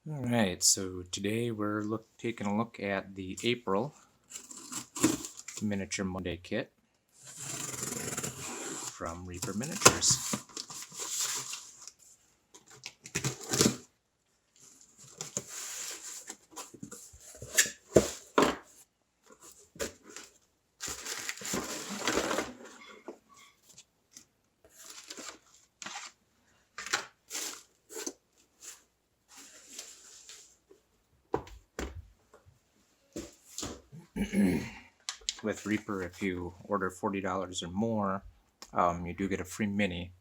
Alright, so today we're taking a look at the April Miniature Monday kit from Reaper Miniatures. With Reaper, if you order $40 or more, you do get a free mini.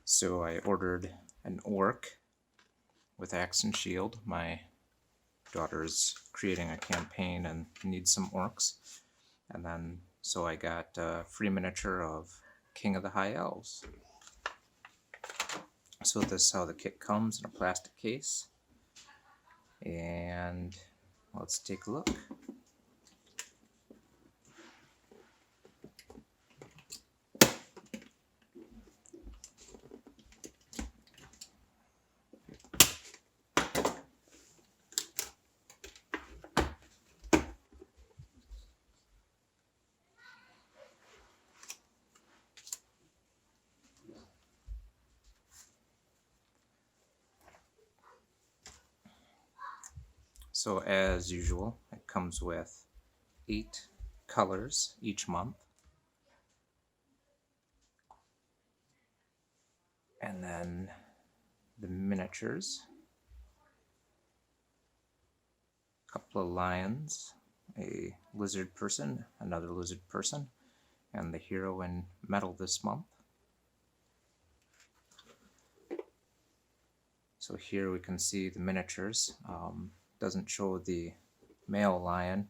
So I ordered an orc with axe and shield. My daughter's creating a campaign and needs some orcs. And then, so I got a free miniature of King of the High Elves. So this is how the kit comes in a plastic case. And let's take a look. So as usual, it comes with 8 colors each month. And then the miniatures, a couple of lions, a lizard person, another lizard person, and the hero in metal this month. So here we can see the miniatures. Doesn't show the male lion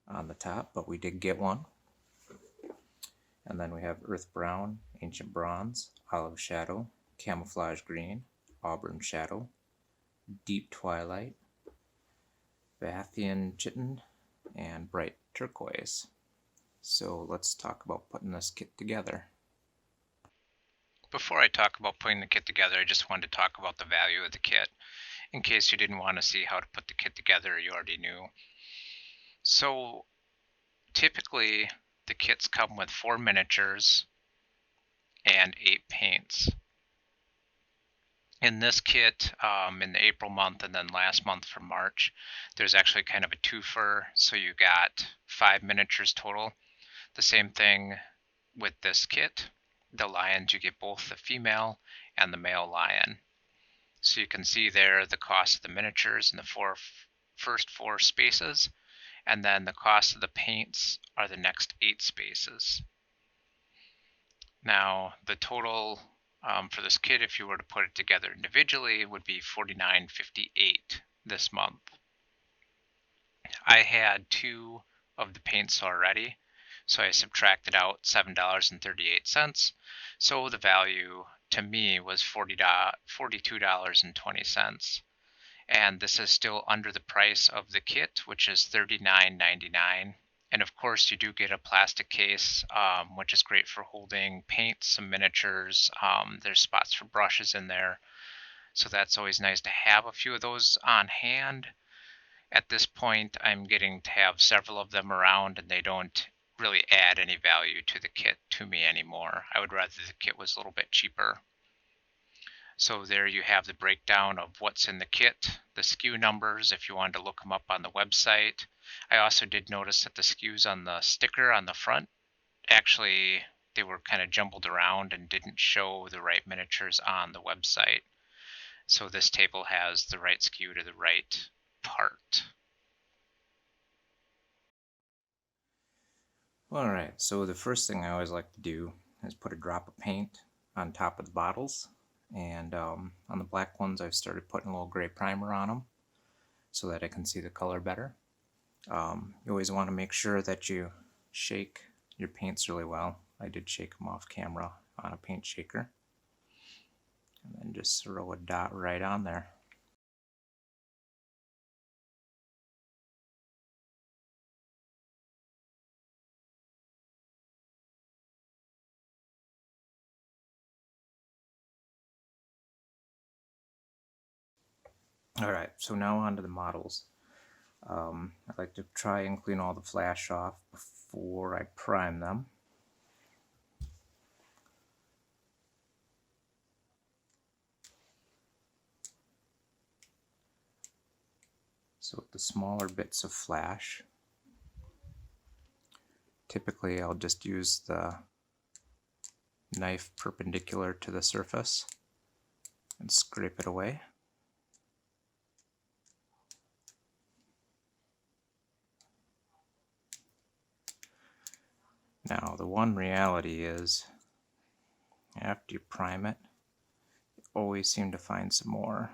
on the top, but we did get one. And then we have Earth Brown, Ancient Bronze, Olive Shadow, Camouflage Green, Auburn Shadow, Deep Twilight, Bathian Chitin, and Bright Turquoise. So let's talk about putting this kit together. Before I talk about putting the kit together, I just wanted to talk about the value of the kit, in case you didn't want to see how to put the kit together, you already knew. So typically the kits come with 4 miniatures and 8 paints. In this kit, in the April month and then last month for March, there's actually kind of a twofer, so you got 5 miniatures total. The same thing with this kit. The lions, you get both the female and the male lion. So you can see there the cost of the miniatures in the first 4 spaces, and then the cost of the paints are the next 8 spaces. Now the total for this kit, if you were to put it together individually, would be $49.58 this month. I had 2 of the paints already, so I subtracted out $7.38. So the value to me was $42.20. And this is still under the price of the kit, which is $39.99. And of course, you do get a plastic case, which is great for holding paints, some miniatures. There's spots for brushes in there. So that's always nice to have a few of those on hand. At this point, I'm getting to have several of them around, and they don't really add any value to the kit to me anymore. I would rather the kit was a little bit cheaper. So there you have the breakdown of what's in the kit, the SKU numbers if you wanted to look them up on the website. I also did notice that the SKUs on the sticker on the front, actually they were kind of jumbled around and didn't show the right miniatures on the website. So this table has the right SKU to the right part. Alright, so the first thing I always like to do is put a drop of paint on top of the bottles. And on the black ones, I've started putting a little gray primer on them so that I can see the color better. You always want to make sure that you shake your paints really well. I did shake them off camera on a paint shaker. And then just throw a dot right on there. Alright, so now on to the models. I like to try and clean all the flash off before I prime them. So with the smaller bits of flash, typically I'll just use the knife perpendicular to the surface and scrape it away. Now the one reality is, after you prime it, you always seem to find some more.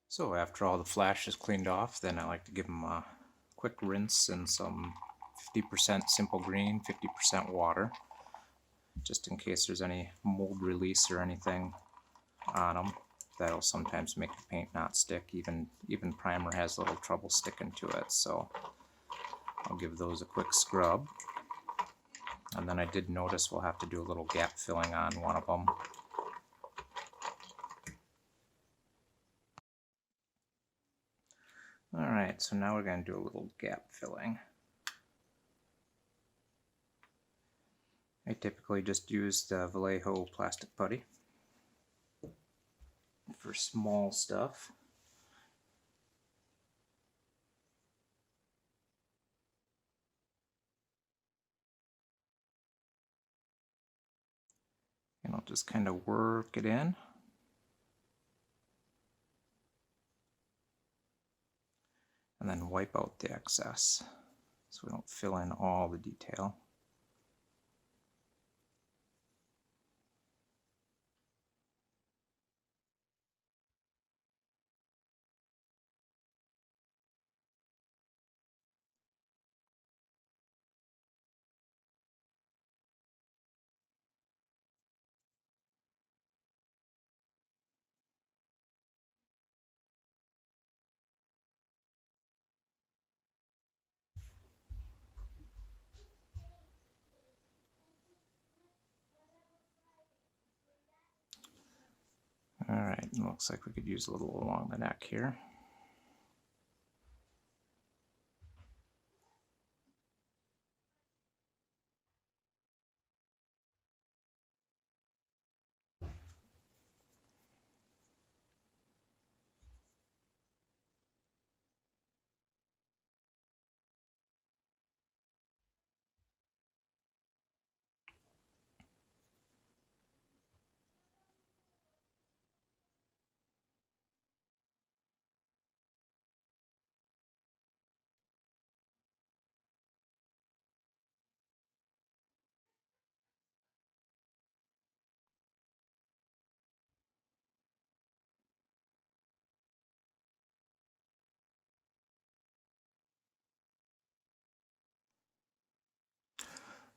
So after all the flash is cleaned off, then I like to give them a quick rinse in some 50% simple green, 50% water, just in case there's any mold release or anything on them. That'll sometimes make the paint not stick. Even primer has a little trouble sticking to it, so I'll give those a quick scrub. And then I did notice we'll have to do a little gap filling on one of them. Alright, so now we're going to do a little gap filling. I typically just use the Vallejo plastic putty for small stuff. And I'll just kind of work it in. And then wipe out the excess so we don't fill in all the detail. Alright, looks like we could use a little along the neck here.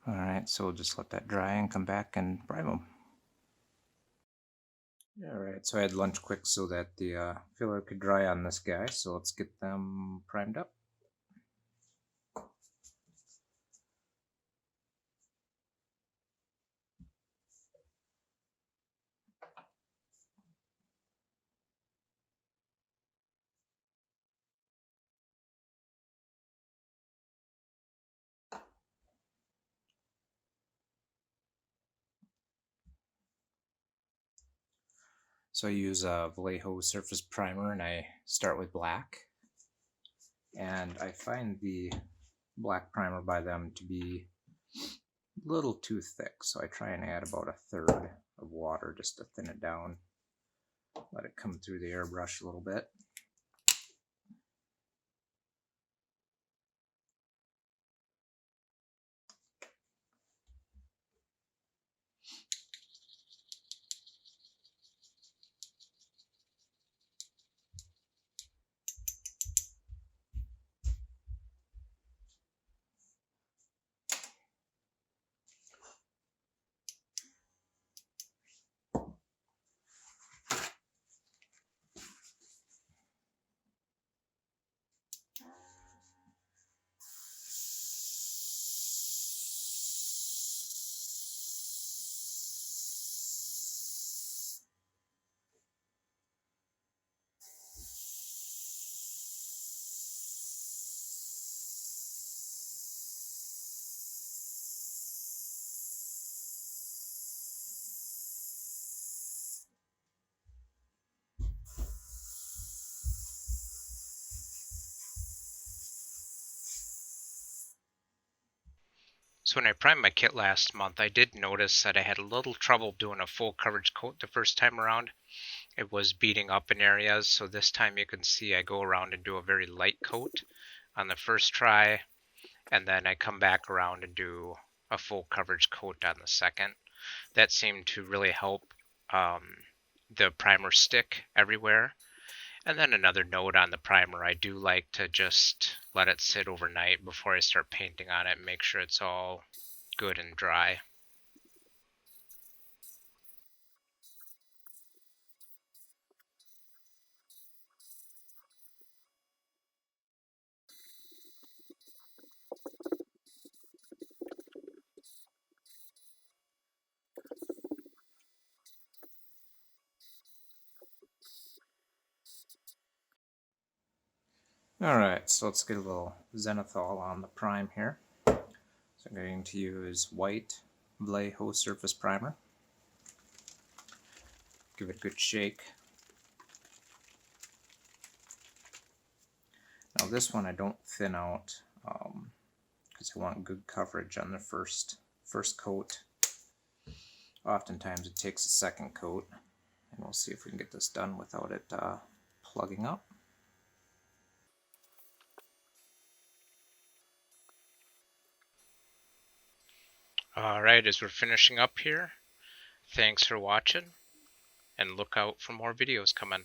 Alright, so we'll just let that dry and come back and prime them. Alright, so I had lunch quick so that the filler could dry on this guy, so let's get them primed up. So I use a Vallejo surface primer and I start with black. And I find the black primer by them to be little too thick, so I try and add about 1/3 of water just to thin it down. Let it come through the airbrush a little bit. So when I primed my kit last month, I did notice that I had a little trouble doing a full coverage coat the first time around. It was beading up in areas, so this time you can see I go around and do a very light coat on the first try, and then I come back around and do a full coverage coat on the second. That seemed to really help the primer stick everywhere. And then another note on the primer, I do like to just let it sit overnight before I start painting on it and make sure it's all good and dry. Alright, so let's get a little Zenithal on the prime here. So I'm going to use white Vallejo surface primer. Give it a good shake. Now this one I don't thin out because I want good coverage on the first coat. Oftentimes it takes a second coat, and we'll see if we can get this done without it plugging up. Alright, as we're finishing up here, thanks for watching, and look out for more videos coming.